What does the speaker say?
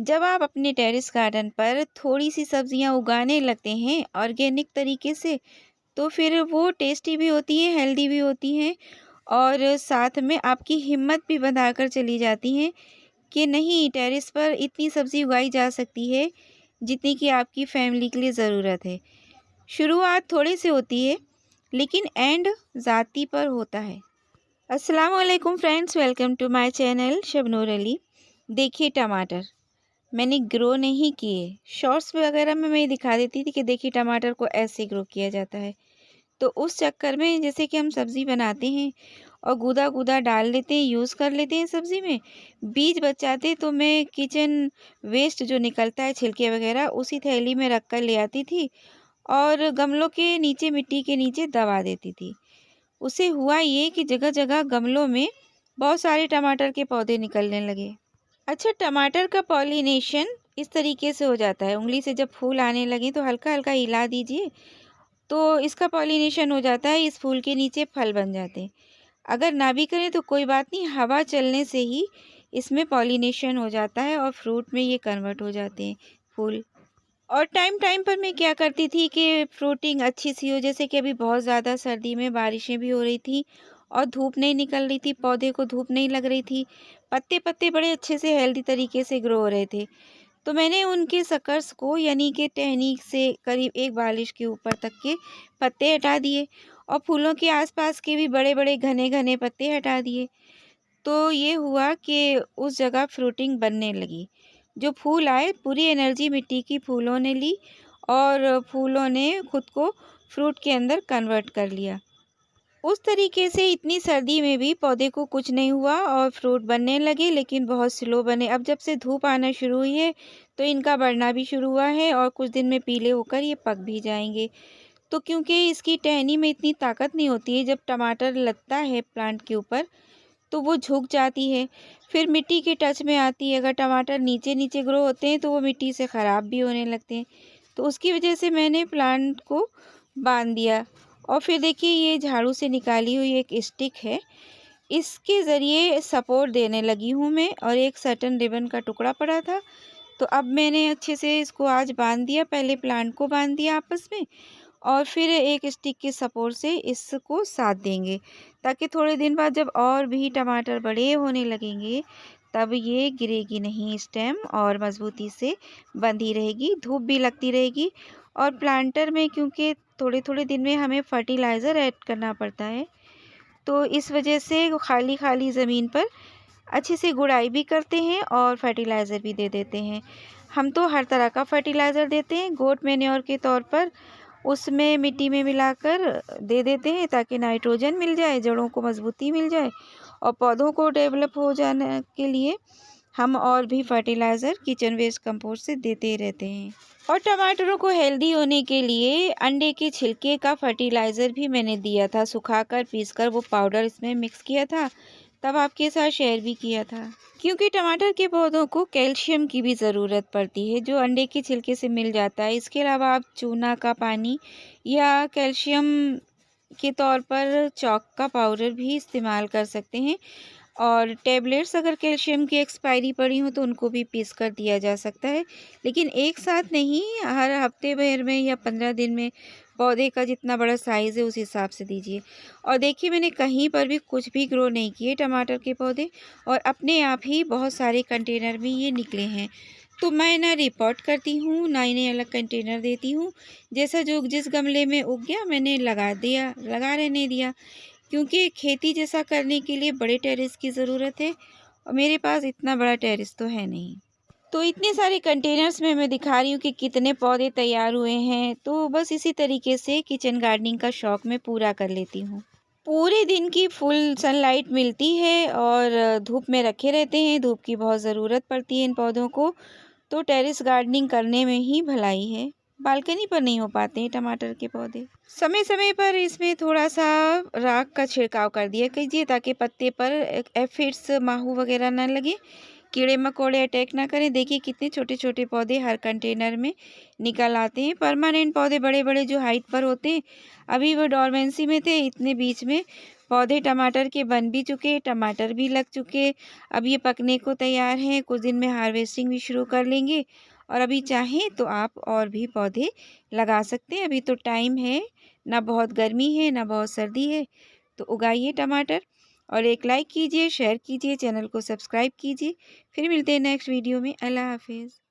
जब आप अपने टेरेस गार्डन पर थोड़ी-सी सब्जियां उगाने लगते हैं ऑर्गेनिक तरीके से, तो फिर वो टेस्टी भी होती हैं, हेल्दी भी होती हैं और साथ में आपकी हिम्मत भी बंधाकर चली जाती हैं कि नहीं, टेरेस पर इतनी सब्ज़ी उगाई जा सकती है, जितनी कि आपकी फैमिली के लिए ज़रूरत है। शुरुआत थोड़े से होती है, लेकिन एंड ज़ाती पर होता है। अस्सलाम वालेकुम friends, welcome to my channel Shabnoor Ali. देखिए टमाटर मैंने ग्रो नहीं किए, शॉर्ट्स वगैरह में मैं दिखा देती थी कि देखिए टमाटर को ऐसे ग्रो किया जाता है। तो उस चक्कर में जैसे कि हम सब्ज़ी बनाते हैं और गूदा गूदा डाल देते हैं, यूज़ कर लेते हैं सब्ज़ी में, बीज बच जाते तो मैं किचन वेस्ट जो निकलता है छिलके वगैरह उसी थैली में रख कर ले आती थी और गमलों के नीचे, मिट्टी के नीचे दबा देती थी। उससे हुआ ये कि जगह जगह गमलों में बहुत सारे टमाटर के पौधे निकलने लगे। अच्छा, टमाटर का पॉलिनेशन इस तरीके से हो जाता है, उंगली से जब फूल आने लगे तो हल्का हल्का हिला दीजिए, तो इसका पॉलिनेशन हो जाता है, इस फूल के नीचे फल बन जाते हैं। अगर ना भी करें तो कोई बात नहीं, हवा चलने से ही इसमें पॉलिनेशन हो जाता है और फ्रूट में ये कन्वर्ट हो जाते हैं फूल। और टाइम टाइम पर मैं क्या करती थी कि फ्रूटिंग अच्छी सी हो, जैसे कि अभी बहुत ज़्यादा सर्दी में बारिशें भी हो रही थी और धूप नहीं निकल रही थी, पौधे को धूप नहीं लग रही थी, पत्ते पत्ते बड़े अच्छे से हेल्दी तरीके से ग्रो हो रहे थे। तो मैंने उनके सकर्स को, यानी कि टहनी से करीब एक बालिश के ऊपर तक के पत्ते हटा दिए और फूलों के आसपास के भी बड़े बड़े घने घने पत्ते हटा दिए। तो ये हुआ कि उस जगह फ्रूटिंग बनने लगी। जो फूल आए, पूरी एनर्जी मिट्टी की फूलों ने ली और फूलों ने खुद को फ्रूट के अंदर कन्वर्ट कर लिया। उस तरीके से इतनी सर्दी में भी पौधे को कुछ नहीं हुआ और फ्रूट बनने लगे, लेकिन बहुत स्लो बने। अब जब से धूप आना शुरू हुई है तो इनका बढ़ना भी शुरू हुआ है और कुछ दिन में पीले होकर ये पक भी जाएंगे। तो क्योंकि इसकी टहनी में इतनी ताकत नहीं होती है, जब टमाटर लगता है प्लांट के ऊपर तो वो झुक जाती है, फिर मिट्टी के टच में आती है। अगर टमाटर नीचे नीचे ग्रो होते हैं तो वो मिट्टी से ख़राब भी होने लगते हैं। तो उसकी वजह से मैंने प्लांट को बांध दिया। और फिर देखिए, ये झाड़ू से निकाली हुई एक स्टिक है, इसके ज़रिए सपोर्ट देने लगी हूँ मैं। और एक सर्टन रिबन का टुकड़ा पड़ा था, तो अब मैंने अच्छे से इसको आज बांध दिया। पहले प्लांट को बांध दिया आपस में और फिर एक स्टिक के सपोर्ट से इसको साथ देंगे, ताकि थोड़े दिन बाद जब और भी टमाटर बड़े होने लगेंगे तब ये गिरेगी नहीं स्टेम और मज़बूती से बंधी रहेगी, धूप भी लगती रहेगी। और प्लांटर में क्योंकि थोड़े थोड़े दिन में हमें फर्टिलाइज़र ऐड करना पड़ता है, तो इस वजह से खाली खाली ज़मीन पर अच्छे से गुड़ाई भी करते हैं और फर्टिलाइज़र भी दे देते हैं। हम तो हर तरह का फर्टिलाइज़र देते हैं, गोट मैन्योर के तौर पर उसमें मिट्टी में मिलाकर दे देते हैं, ताकि नाइट्रोजन मिल जाए, जड़ों को मजबूती मिल जाए और पौधों को डेवलप हो जाने के लिए हम और भी फर्टिलाइज़र किचन वेस्ट कंपोस्ट से देते रहते हैं। और टमाटरों को हेल्दी होने के लिए अंडे के छिलके का फर्टिलाइज़र भी मैंने दिया था, सुखाकर पीसकर वो पाउडर इसमें मिक्स किया था, तब आपके साथ शेयर भी किया था। क्योंकि टमाटर के पौधों को कैल्शियम की भी ज़रूरत पड़ती है, जो अंडे के छिलके से मिल जाता है। इसके अलावा आप चूना का पानी या कैल्शियम के तौर पर चॉक का पाउडर भी इस्तेमाल कर सकते हैं। और टैबलेट्स अगर कैल्शियम की एक्सपायरी पड़ी हो तो उनको भी पीस कर दिया जा सकता है, लेकिन एक साथ नहीं, हर हफ्ते भर में या 15 दिन में पौधे का जितना बड़ा साइज़ है उस हिसाब से दीजिए। और देखिए, मैंने कहीं पर भी कुछ भी ग्रो नहीं किए टमाटर के पौधे और अपने आप ही बहुत सारे कंटेनर में ये निकले हैं। तो मैं ना रिपोर्ट करती हूँ, ना इन्हें अलग कंटेनर देती हूँ। जैसा जो जिस गमले में उग गया मैंने लगा दिया, लगा रहने दिया। क्योंकि खेती जैसा करने के लिए बड़े टेरेस की ज़रूरत है और मेरे पास इतना बड़ा टेरेस तो है नहीं। तो इतने सारे कंटेनर्स में मैं दिखा रही हूँ कि कितने पौधे तैयार हुए हैं। तो बस इसी तरीके से किचन गार्डनिंग का शौक़ मैं पूरा कर लेती हूँ। पूरे दिन की फुल सनलाइट मिलती है और धूप में रखे रहते हैं, धूप की बहुत ज़रूरत पड़ती है इन पौधों को। तो टेरेस गार्डनिंग करने में ही भलाई है, बालकनी पर नहीं हो पाते हैं टमाटर के पौधे। समय समय पर इसमें थोड़ा सा राख का छिड़काव कर दिया कीजिए, ताकि पत्ते पर एफिड्स, माहू वगैरह ना लगे, कीड़े मकोड़े अटैक ना करें। देखिए कितने छोटे छोटे पौधे हर कंटेनर में निकल आते हैं। परमानेंट पौधे बड़े बड़े जो हाइट पर होते हैं, अभी वो डोरमेंसी में थे, इतने बीच में पौधे टमाटर के बन भी चुके, टमाटर भी लग चुके। अब ये पकने को तैयार हैं, कुछ दिन में हार्वेस्टिंग भी शुरू कर लेंगे। और अभी चाहें तो आप और भी पौधे लगा सकते हैं, अभी तो टाइम है, ना बहुत गर्मी है ना बहुत सर्दी है। तो उगाइए टमाटर, और एक लाइक कीजिए, शेयर कीजिए, चैनल को सब्सक्राइब कीजिए। फिर मिलते हैं नेक्स्ट वीडियो में। अल्लाह हाफिज़।